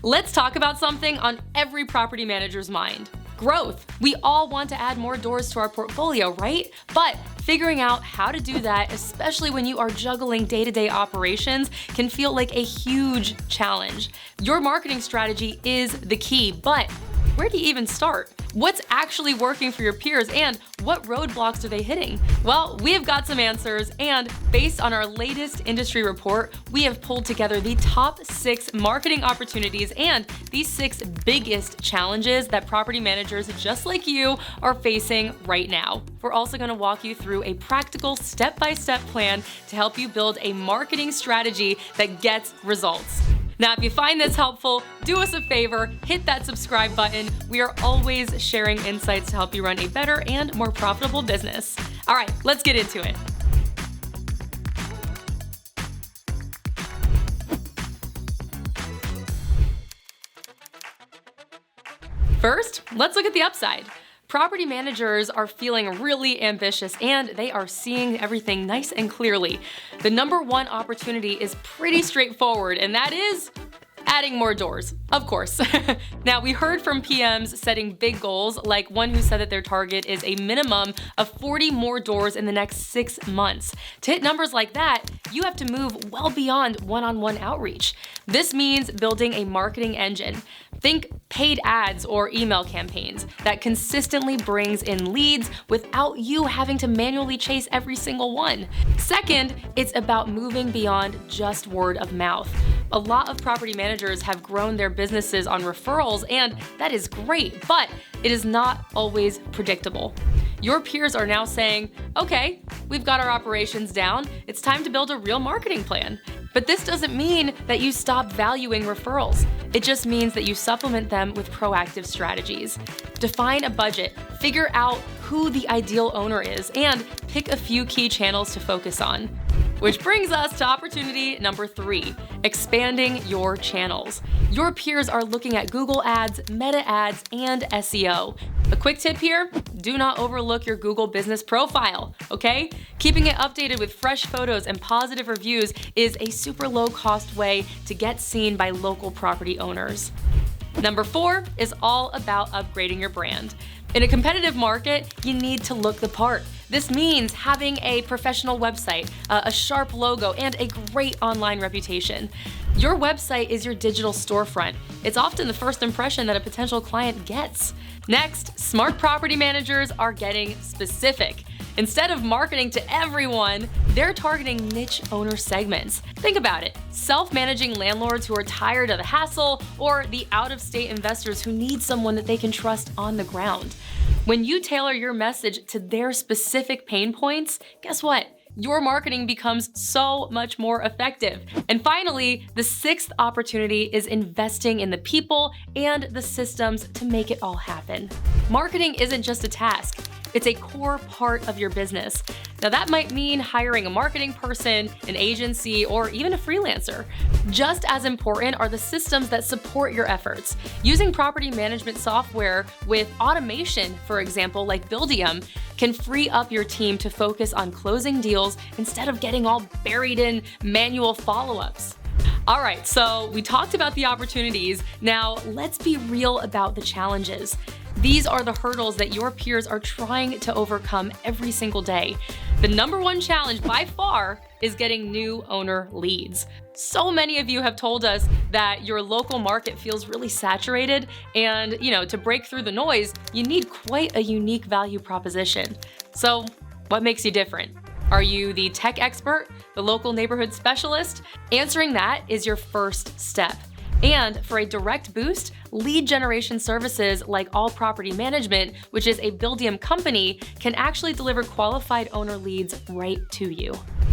Let's talk about something on every property manager's mind. Growth. We all want to add more doors to our portfolio, right? But figuring out how to do that, especially when you are juggling day-to-day operations, can feel like a huge challenge. Your marketing strategy is the key, but where do you even start? What's actually working for your peers and what roadblocks are they hitting? Well, we have got some answers, and based on our latest industry report, we have pulled together the top 6 marketing opportunities and the 6 biggest challenges that property managers just like you are facing right now. We're also going to walk you through a practical step-by-step plan to help you build a marketing strategy that gets results. Now, if you find this helpful, do us a favor, hit that subscribe button. We are always sharing insights to help you run a better and more profitable business. All right, let's get into it. First, let's look at the upside. Property managers are feeling really ambitious and they are seeing everything nice and clearly. The number one opportunity is pretty straightforward, and that is adding more doors, of course. Now, we heard from PMs setting big goals, like one who said that their target is a minimum of 40 more doors in the next 6 months. To hit numbers like that, you have to move well beyond one-on-one outreach. This means building a marketing engine. Think paid ads or email campaigns that consistently brings in leads without you having to manually chase every single one. Second, it's about moving beyond just word of mouth. A lot of property managers have grown their businesses on referrals, and that is great, but it is not always predictable. Your peers are now saying, okay, we've got our operations down, it's time to build a real marketing plan. But this doesn't mean that you stop valuing referrals. It just means that you supplement them with proactive strategies. Define a budget, figure out who the ideal owner is, and pick a few key channels to focus on. Which brings us to opportunity number 3, expanding your channels. Your peers are looking at Google Ads, Meta Ads, and SEO. A quick tip here, do not overlook your Google business profile, okay? Keeping it updated with fresh photos and positive reviews is a super low-cost way to get seen by local property owners. Number 4 is all about upgrading your brand. In a competitive market, you need to look the part. This means having a professional website, a sharp logo, and a great online reputation. Your website is your digital storefront. It's often the first impression that a potential client gets. Next, smart property managers are getting specific. Instead of marketing to everyone, they're targeting niche owner segments. Think about it. Self-managing landlords who are tired of the hassle, or the out-of-state investors who need someone that they can trust on the ground. When you tailor your message to their specific pain points, guess what? Your marketing becomes so much more effective. And finally, the 6th opportunity is investing in the people and the systems to make it all happen. Marketing isn't just a task. It's a core part of your business. Now, that might mean hiring a marketing person, an agency, or even a freelancer. Just as important are the systems that support your efforts. Using property management software with automation, for example, like Buildium, can free up your team to focus on closing deals instead of getting all buried in manual follow-ups. All right, so we talked about the opportunities. Now, let's be real about the challenges. These are the hurdles that your peers are trying to overcome every single day. The number one challenge by far is getting new owner leads. So many of you have told us that your local market feels really saturated, and to break through the noise, you need quite a unique value proposition. So what makes you different? Are you the tech expert, the local neighborhood specialist? Answering that is your first step. And for a direct boost, lead generation services like All Property Management, which is a Buildium company, can actually deliver qualified owner leads right to you.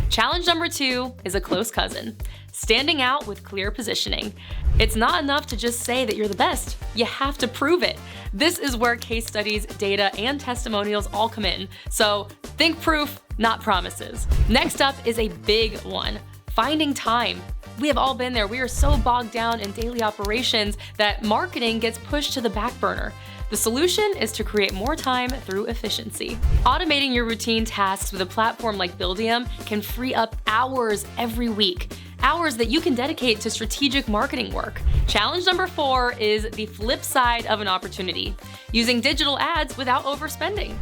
Challenge number 2 is a close cousin, standing out with clear positioning. It's not enough to just say that you're the best. You have to prove it. This is where case studies, data, and testimonials all come in. So think proof, not promises. Next up is a big one, finding time. We have all been there. We are so bogged down in daily operations that marketing gets pushed to the back burner. The solution is to create more time through efficiency. Automating your routine tasks with a platform like Buildium can free up hours every week. hours that you can dedicate to strategic marketing work. Challenge number 4 is the flip side of an opportunity, using digital ads without overspending.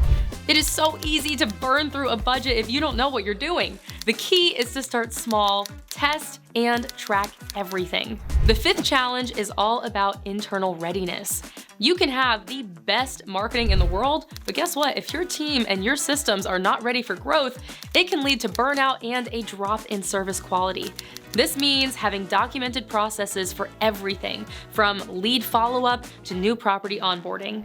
It is so easy to burn through a budget if you don't know what you're doing. The key is to start small, test, and track everything. The 5th challenge is all about internal readiness. You can have the best marketing in the world, but guess what? If your team and your systems are not ready for growth, it can lead to burnout and a drop in service quality. This means having documented processes for everything, from lead follow-up to new property onboarding.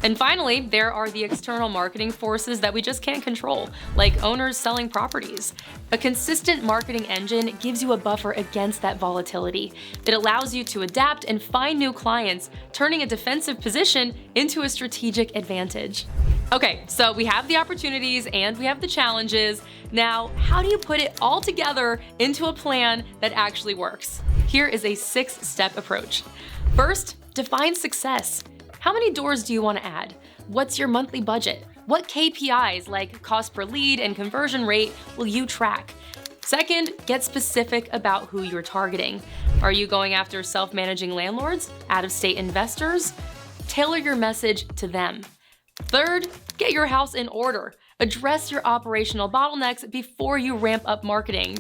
And finally, there are the external marketing forces that we just can't control, like owners selling properties. A consistent marketing engine gives you a buffer against that volatility. It allows you to adapt and find new clients, turning a defensive position into a strategic advantage. Okay, so we have the opportunities and we have the challenges. Now, how do you put it all together into a plan that actually works? Here is a 6-step approach. First, define success. How many doors do you want to add? What's your monthly budget? What KPIs like cost per lead and conversion rate will you track? Second, get specific about who you're targeting. Are you going after self-managing landlords, out-of-state investors? Tailor your message to them. Third, get your house in order. Address your operational bottlenecks before you ramp up marketing.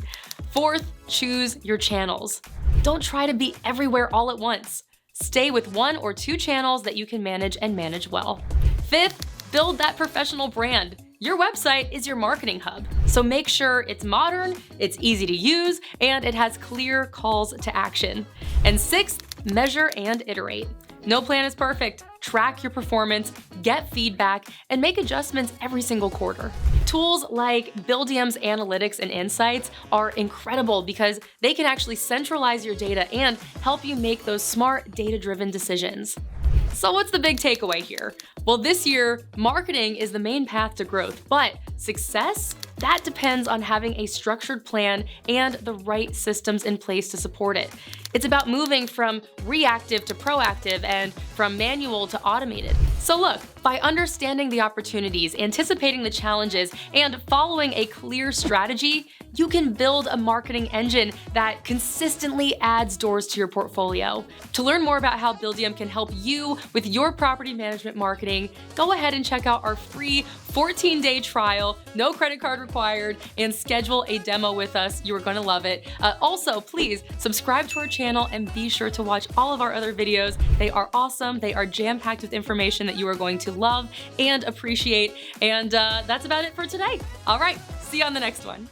Fourth, choose your channels. Don't try to be everywhere all at once. Stay with 1 or 2 channels that you can manage and manage well. Fifth, build that professional brand. Your website is your marketing hub, so make sure it's modern, it's easy to use, and it has clear calls to action. And sixth, measure and iterate. No plan is perfect. Track your performance, get feedback, and make adjustments every single quarter. Tools like Buildium's analytics and insights are incredible because they can actually centralize your data and help you make those smart, data-driven decisions. So what's the big takeaway here? Well, this year, marketing is the main path to growth, but success? That depends on having a structured plan and the right systems in place to support it. It's about moving from reactive to proactive and from manual to automated. So look, by understanding the opportunities, anticipating the challenges, and following a clear strategy, you can build a marketing engine that consistently adds doors to your portfolio. To learn more about how Buildium can help you with your property management marketing, go ahead and check out our free 14-day trial, no credit card required, and schedule a demo with us. You are going to love it. Also, please subscribe to our channel and be sure to watch all of our other videos. They are awesome. They are jam-packed with information that you are going to love and appreciate. And that's about it for today. All right, see you on the next one.